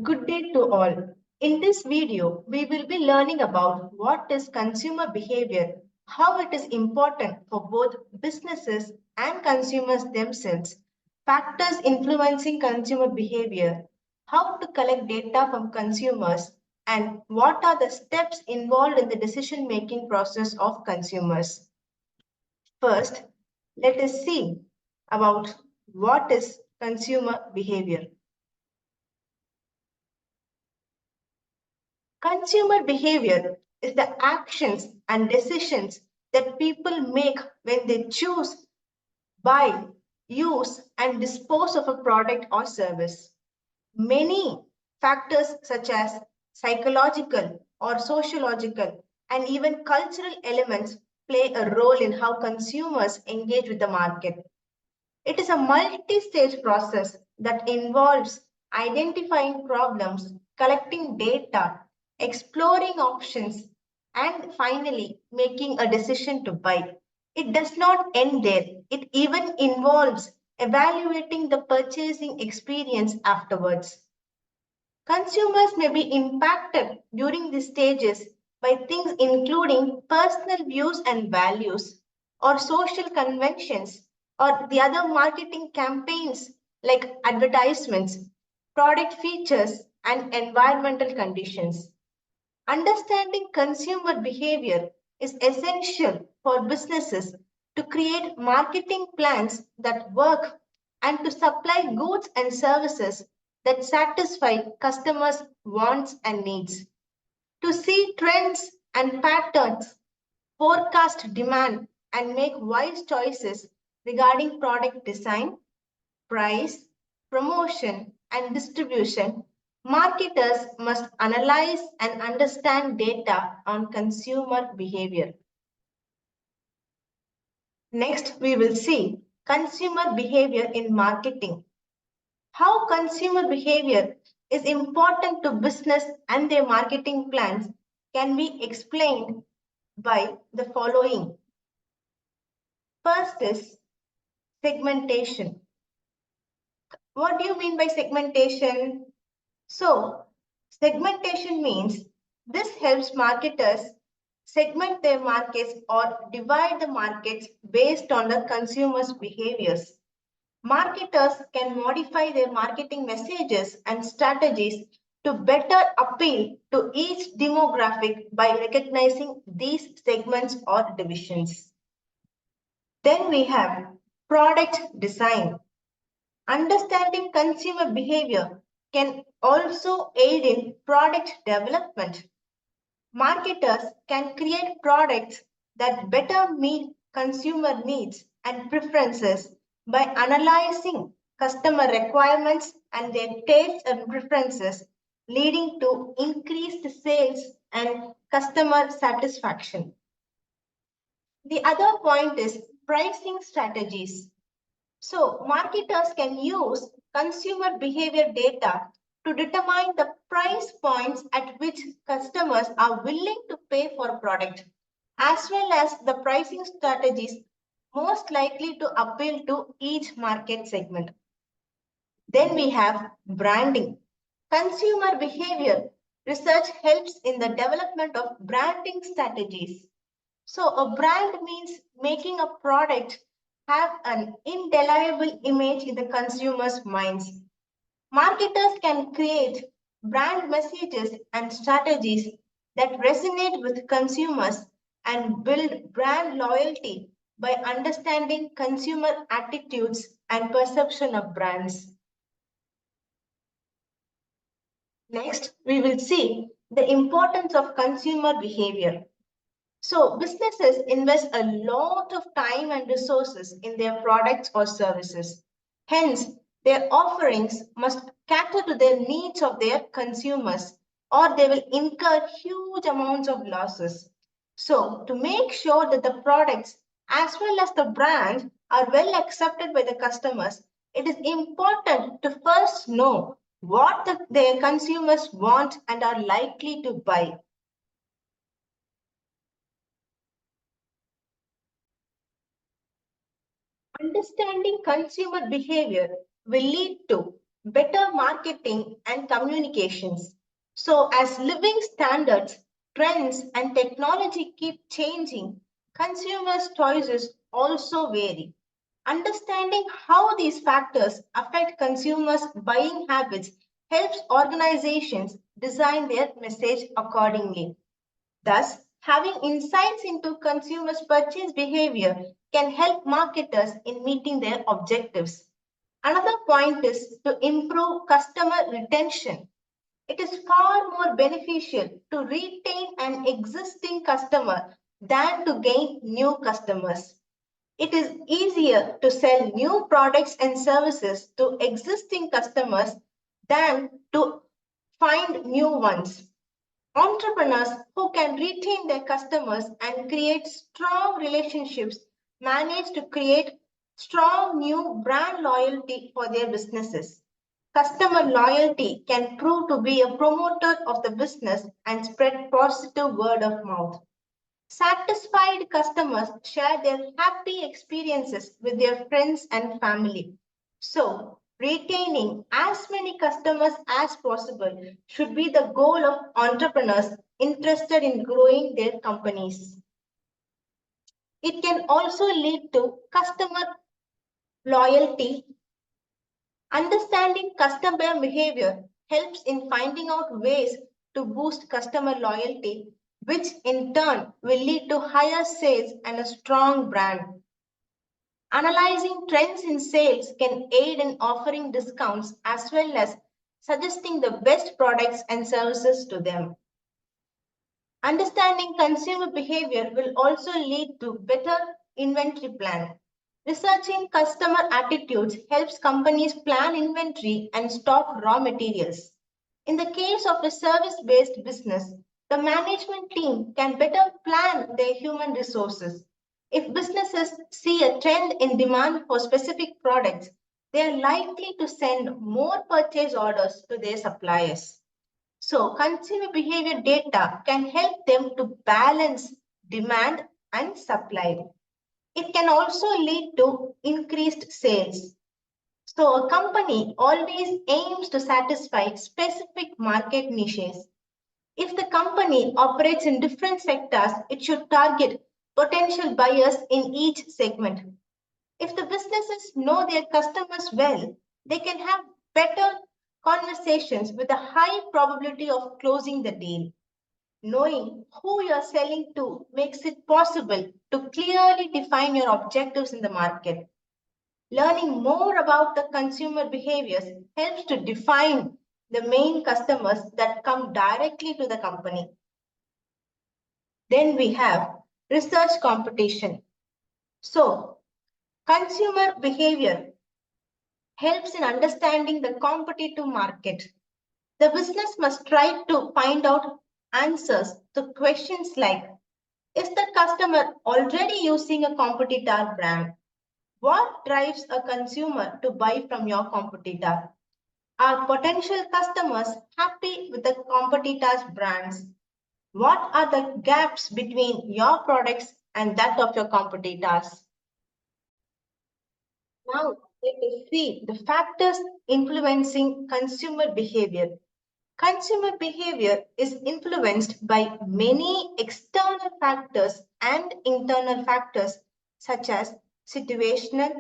Good day to all. In this video, we will be learning about what is consumer behavior, how it is important for both businesses and consumers themselves, factors influencing consumer behavior, how to collect data from consumers, and what are the steps involved in the decision-making process of consumers. First, let us see about what is consumer behavior. Consumer behavior is the actions and decisions that people make when they choose, buy, use, and dispose of a product or service. Many factors, such as psychological or sociological and even cultural elements, play a role in how consumers engage with the market. It is a multi-stage process that involves identifying problems, collecting data, exploring options, and finally making a decision to buy. It does not end there. It even involves evaluating the purchasing experience afterwards. Consumers may be impacted during these stages by things including personal views and values, or social conventions, or the other marketing campaigns like advertisements, product features, and environmental conditions. Understanding consumer behavior is essential for businesses to create marketing plans that work and to supply goods and services that satisfy customers' wants and needs. To see trends and patterns, forecast demand, and make wise choices regarding product design, price, promotion, and distribution, marketers must analyze and understand data on consumer behavior. Next, we will see consumer behavior in marketing. How consumer behavior is important to business and their marketing plans can be explained by the following. First is segmentation. What do you mean by segmentation? So, segmentation means this helps marketers segment their markets or divide the markets based on the consumers' behaviors. Marketers can modify their marketing messages and strategies to better appeal to each demographic by recognizing these segments or divisions. Then we have product design. Understanding consumer behavior can also aid in product development. Marketers can create products that better meet consumer needs and preferences by analyzing customer requirements and their tastes and preferences, leading to increased sales and customer satisfaction. The other point is pricing strategies. So, marketers can use consumer behavior data to determine the price points at which customers are willing to pay for a product, as well as the pricing strategies most likely to appeal to each market segment. Then we have branding. Consumer behavior research helps in the development of branding strategies. So, a brand means making a product have an indelible image in the consumer's minds. Marketers can create brand messages and strategies that resonate with consumers and build brand loyalty by understanding consumer attitudes and perception of brands. Next, we will see the importance of consumer behavior. So, businesses invest a lot of time and resources in their products or services. Hence, their offerings must cater to the needs of their consumers, or they will incur huge amounts of losses. So, to make sure that the products as well as the brand are well accepted by the customers, it is important to first know what their consumers want and are likely to buy. Understanding consumer behavior will lead to better marketing and communications. So, as living standards, trends, and technology keep changing, consumers' choices also vary. Understanding how these factors affect consumers' buying habits helps organizations design their message accordingly. Thus, having insights into consumers' purchase behavior can help marketers in meeting their objectives. Another point is to improve customer retention. It is far more beneficial to retain an existing customer than to gain new customers. It is easier to sell new products and services to existing customers than to find new ones. Entrepreneurs who can retain their customers and create strong relationships manage to create strong new brand loyalty for their businesses. Customer loyalty can prove to be a promoter of the business and spread positive word of mouth. Satisfied customers share their happy experiences with their friends and family. So, retaining as many customers as possible should be the goal of entrepreneurs interested in growing their companies. It can also lead to customer loyalty. Understanding customer behavior helps in finding out ways to boost customer loyalty, which in turn will lead to higher sales and a strong brand. Analyzing trends in sales can aid in offering discounts as well as suggesting the best products and services to them. Understanding consumer behavior will also lead to better inventory plan. Researching customer attitudes helps companies plan inventory and stock raw materials. In the case of a service-based business, the management team can better plan their human resources. If businesses see a trend in demand for specific products, they are likely to send more purchase orders to their suppliers. So, consumer behavior data can help them to balance demand and supply. It can also lead to increased sales. So, a company always aims to satisfy specific market niches. If the company operates in different sectors, it should target potential buyers in each segment. If the businesses know their customers well, they can have better conversations with a high probability of closing the deal. Knowing who you're selling to makes it possible to clearly define your objectives in the market. Learning more about the consumer behaviors helps to define the main customers that come directly to the company. Then we have research competition. So, consumer behavior helps in understanding the competitive market. The business must try to find out answers to questions like, is the customer already using a competitor brand? What drives a consumer to buy from your competitor? Are potential customers happy with the competitor's brands? What are the gaps between your products and that of your competitors? Now, let us see the factors influencing consumer behavior. Consumer behavior is influenced by many external factors and internal factors such as situational,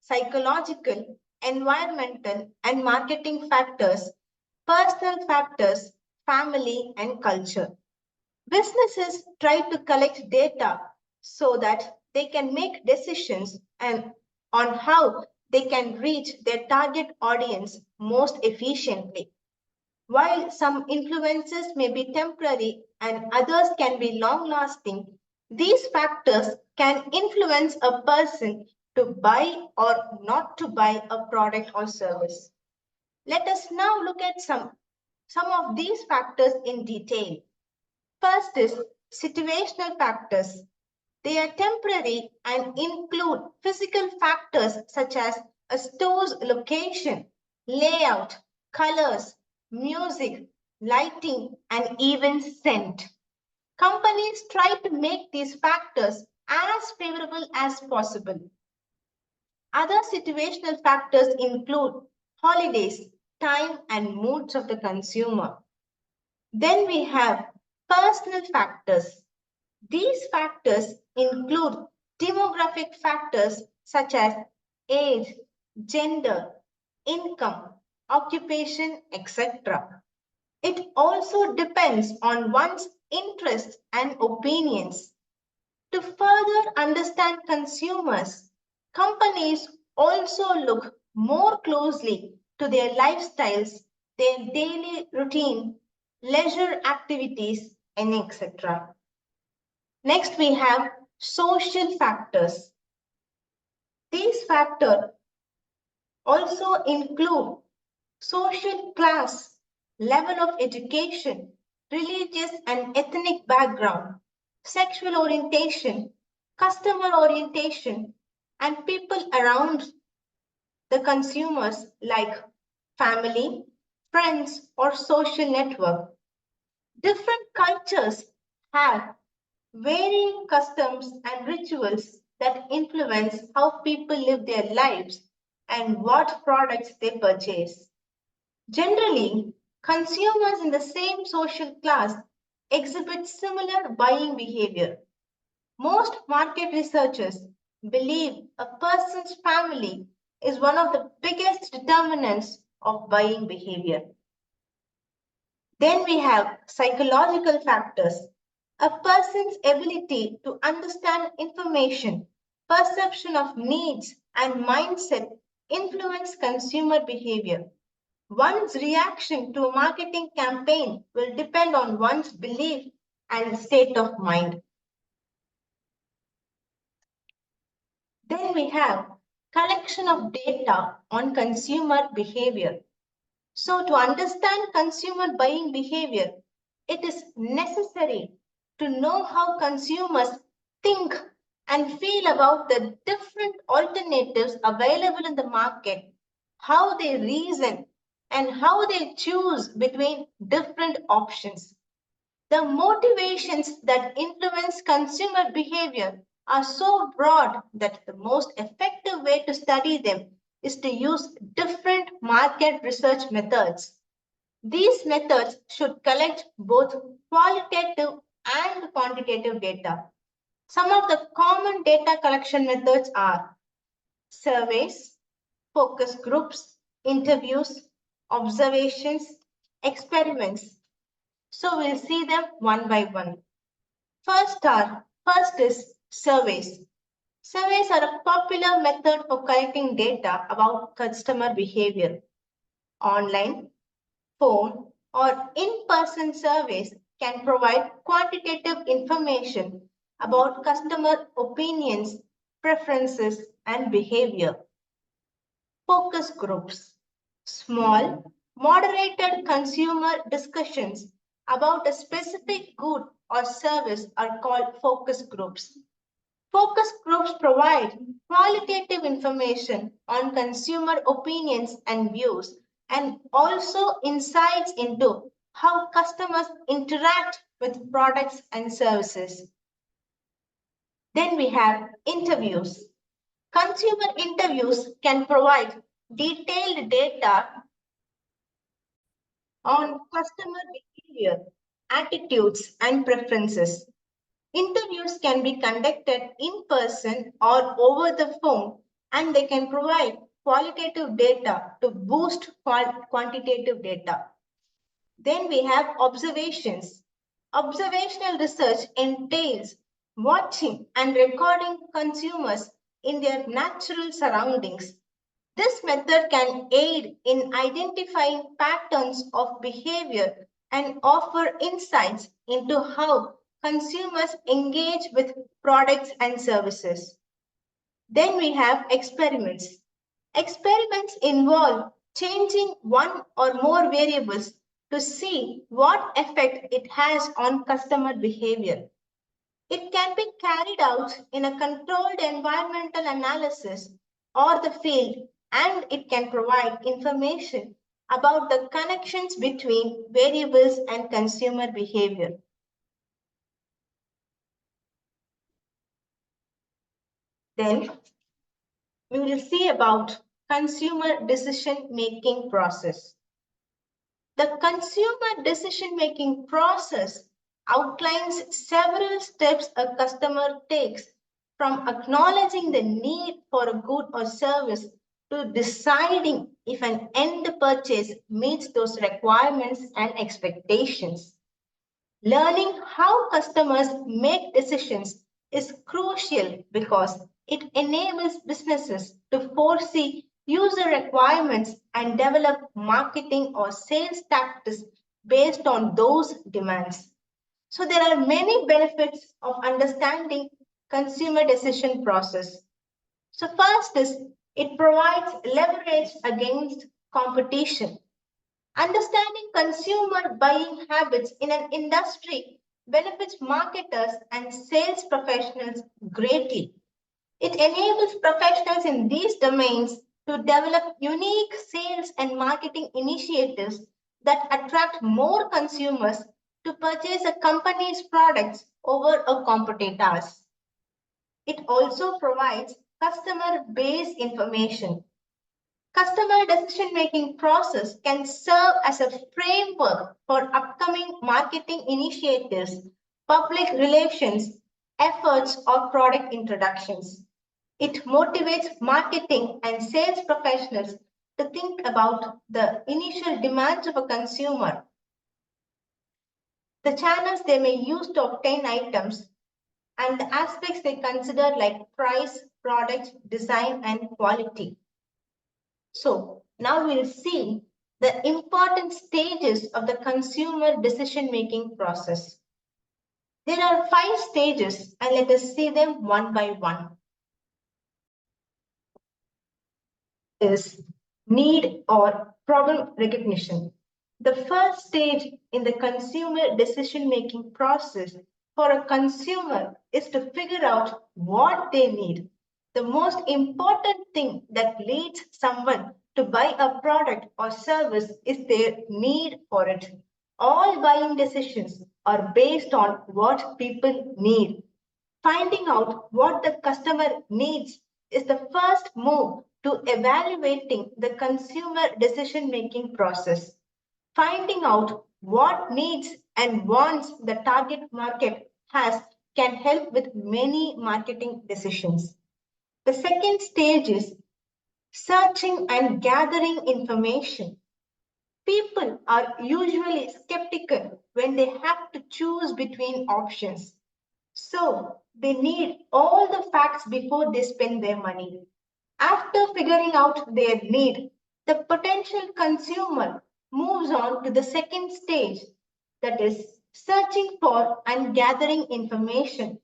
psychological, environmental, and marketing factors, personal factors, family, and culture. Businesses try to collect data so that they can make decisions and on how they can reach their target audience most efficiently. While some influences may be temporary and others can be long lasting, these factors can influence a person to buy or not to buy a product or service. Let us now look at some of these factors in detail. First is situational factors. They are temporary and include physical factors such as a store's location, layout, colors, music, lighting, and even scent. Companies try to make these factors as favorable as possible. Other situational factors include holidays. time, and moods of the consumer. Then we have personal factors. These factors include demographic factors such as age, gender, income, occupation, etc. It also depends on one's interests and opinions. To further understand consumers, companies also look more closely to their lifestyles, their daily routine, leisure activities, and etc. Next, we have social factors. These factors also include social class, level of education, religious and ethnic background, sexual orientation, customer orientation, and people around the consumers like family, friends, or social network. Different cultures have varying customs and rituals that influence how people live their lives and what products they purchase. Generally, consumers in the same social class exhibit similar buying behavior. Most market researchers believe a person's family is one of the biggest determinants of buying behavior. Then we have psychological factors. A person's ability to understand information, perception of needs, and mindset influence consumer behavior. One's reaction to a marketing campaign will depend on one's belief and state of mind. Then we have collection of data on consumer behavior. So to understand consumer buying behavior, it is necessary to know how consumers think and feel about the different alternatives available in the market, how they reason, and how they choose between different options. The motivations that influence consumer behavior are so broad that the most effective way to study them is to use different market research methods. These methods should collect both qualitative and quantitative data. Some of the common data collection methods are surveys, focus groups, interviews, observations, experiments. So we'll see them one by one. First is surveys. Surveys are a popular method for collecting data about customer behavior. Online, phone, or in-person surveys can provide quantitative information about customer opinions, preferences, and behavior. Focus groups. Small, moderated consumer discussions about a specific good or service are called focus groups. Focus groups provide qualitative information on consumer opinions and views and also insights into how customers interact with products and services. Then we have interviews. Consumer interviews can provide detailed data on customer behavior, attitudes, and preferences. Interviews can be conducted in person or over the phone, and they can provide qualitative data to boost quantitative data. Then we have observations. Observational research entails watching and recording consumers in their natural surroundings. This method can aid in identifying patterns of behavior and offer insights into how consumers engage with products and services. Then we have experiments. Experiments involve changing one or more variables to see what effect it has on customer behavior. It can be carried out in a controlled environmental analysis or the field, and it can provide information about the connections between variables and consumer behavior. Then we will see about consumer decision making process. The consumer decision-making process outlines several steps a customer takes from acknowledging the need for a good or service to deciding if an end purchase meets those requirements and expectations. Learning how customers make decisions is crucial because it enables businesses to foresee user requirements and develop marketing or sales tactics based on those demands. So there are many benefits of understanding consumer decision process. So first is it provides leverage against competition. Understanding consumer buying habits in an industry benefits marketers and sales professionals greatly. It enables professionals in these domains to develop unique sales and marketing initiatives that attract more consumers to purchase a company's products over a competitor's. It also provides customer base information. Customer decision-making process can serve as a framework for upcoming marketing initiatives, public relations, efforts, or product introductions. It motivates marketing and sales professionals to think about the initial demands of a consumer, the channels they may use to obtain items, and the aspects they consider like price, product, design, and quality. So now we'll see the important stages of the consumer decision-making process. There are 5 stages and let us see them one by one. Is need or problem recognition. The first stage in the consumer decision-making process for a consumer is to figure out what they need. The most important thing that leads someone to buy a product or service is their need for it. All buying decisions are based on what people need. Finding out what the customer needs is the first move to evaluating the consumer decision-making process. Finding out what needs and wants the target market has can help with many marketing decisions. The second stage is searching and gathering information. People are usually skeptical when they have to choose between options. So they need all the facts before they spend their money. After figuring out their need, the potential consumer moves on to the second stage, that is, searching for and gathering information.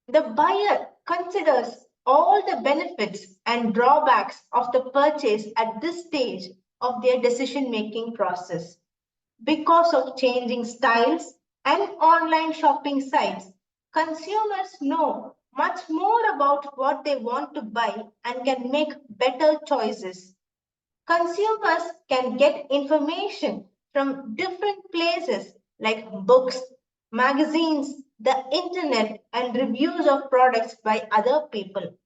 The buyer considers all the benefits and drawbacks of the purchase at this stage of their decision-making process. Because of changing styles and online shopping sites, consumers know much more about what they want to buy and can make better choices. Consumers can get information from different places like books, magazines, the internet, and reviews of products by other people.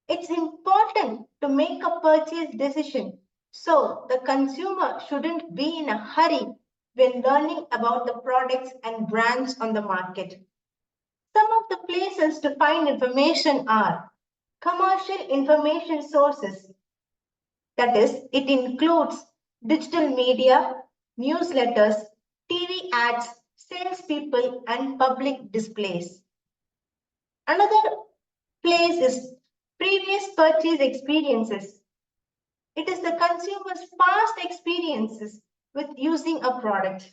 It's important to make a purchase decision, so the consumer shouldn't be in a hurry when learning about the products and brands on the market. Some of the places to find information are commercial information sources. That is, it includes digital media, newsletters, TV ads, salespeople, and public displays. Another place is previous purchase experiences. It is the consumer's past experiences with using a product.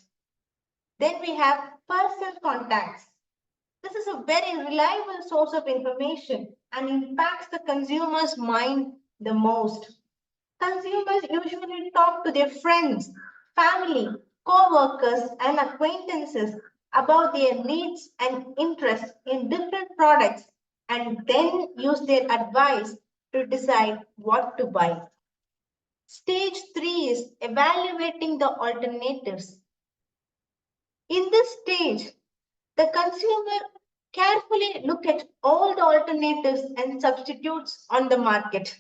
Then we have personal contacts. This is a very reliable source of information and impacts the consumer's mind the most. Consumers usually talk to their friends, family, co-workers, and acquaintances about their needs and interests in different products and then use their advice to decide what to buy. Stage 3 is evaluating the alternatives. In this stage, the consumer carefully look at all the alternatives and substitutes on the market.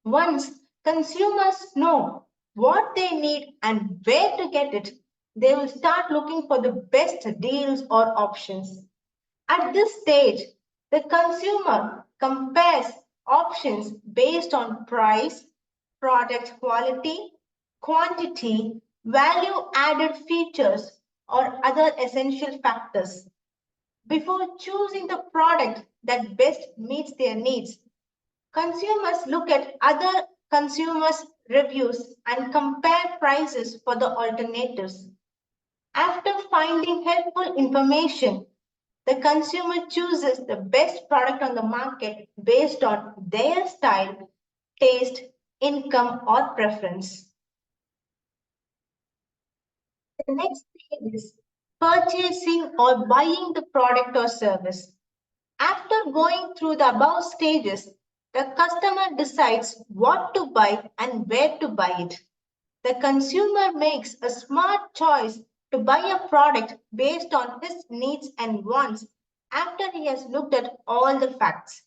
Once consumers know what they need and where to get it, they will start looking for the best deals or options. At this stage, the consumer compares options based on price, product quality, quantity, value added features, or other essential factors. Before choosing the product that best meets their needs, consumers look at other consumers' reviews and compare prices for the alternatives. After finding helpful information, the consumer chooses the best product on the market based on their style, taste, income, or preference. The next stage is purchasing or buying the product or service. After going through the above stages, the customer decides what to buy and where to buy it. The consumer makes a smart choice to buy a product based on his needs and wants after he has looked at all the facts.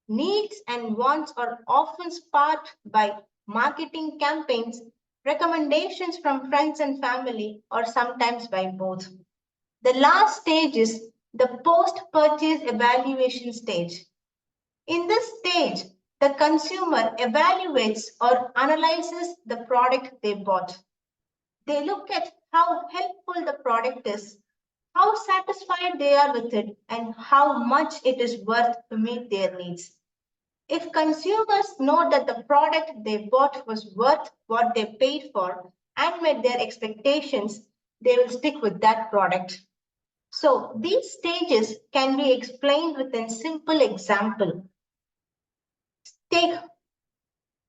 Needs and wants are often sparked by marketing campaigns, recommendations from friends and family, or sometimes by both. The last stage is the post purchase evaluation stage. In this stage, the consumer evaluates or analyzes the product they bought. They look at how helpful the product is, how satisfied they are with it, and how much it is worth to meet their needs. If consumers know that the product they bought was worth what they paid for and met their expectations, they will stick with that product. So these stages can be explained with a simple example. Take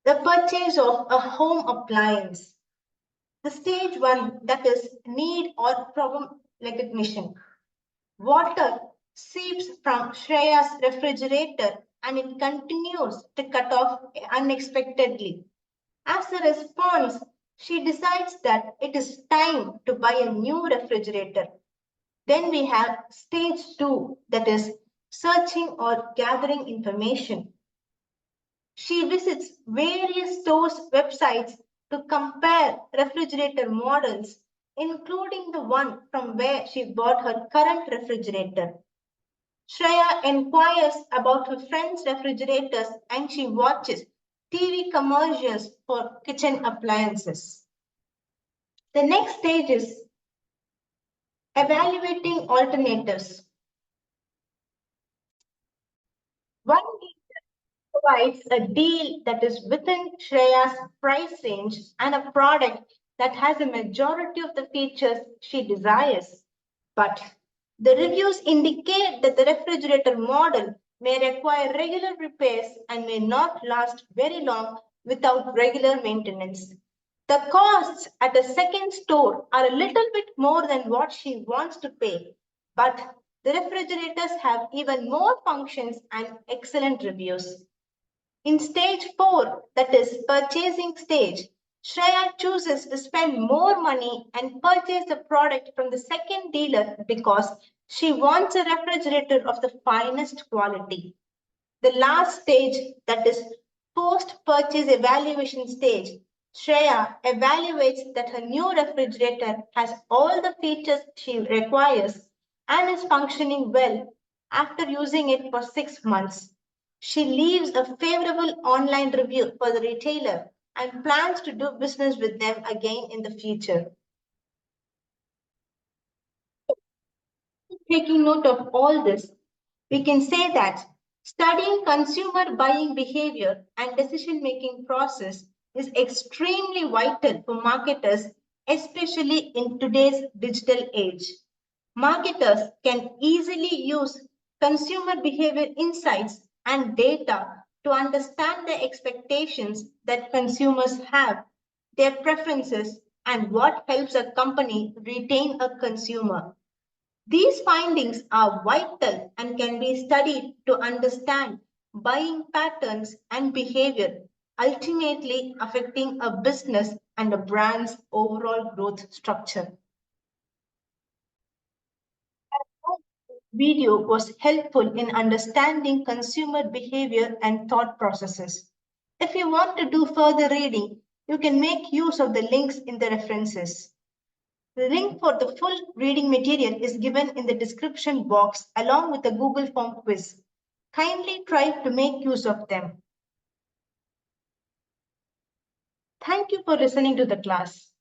the purchase of a home appliance. The stage one, that is need or problem recognition. Water seeps from Shreya's refrigerator and it continues to cut off unexpectedly. As a response, she decides that it is time to buy a new refrigerator. Then we have stage two, that is searching or gathering information. She visits various stores' websites to compare refrigerator models, including the one from where she bought her current refrigerator. Shreya inquires about her friends' refrigerators and she watches TV commercials for kitchen appliances. The next stage is evaluating alternatives. One provides a deal that is within Shreya's price range and a product that has a majority of the features she desires. But the reviews indicate that the refrigerator model may require regular repairs and may not last very long without regular maintenance. The costs at a second store are a little bit more than what she wants to pay, but the refrigerators have even more functions and excellent reviews. In stage four, that is purchasing stage, Shreya chooses to spend more money and purchase the product from the second dealer because she wants a refrigerator of the finest quality. The last stage, that is post-purchase evaluation stage, Shreya evaluates that her new refrigerator has all the features she requires and is functioning well after using it for 6 months. She leaves a favorable online review for the retailer and plans to do business with them again in the future. Taking note of all this, we can say that studying consumer buying behavior and decision making process is extremely vital for marketers, especially in today's digital age. Marketers can easily use consumer behavior insights and data to understand the expectations that consumers have, their preferences, and what helps a company retain a consumer. These findings are vital and can be studied to understand buying patterns and behavior, ultimately affecting a business and a brand's overall growth structure. Video was helpful in understanding consumer behavior and thought processes. If you want to do further reading, You can make use of the links in the references. The link for the full reading material is given in the description box along with the Google Form quiz. Kindly try to make use of them. Thank you for listening to the class.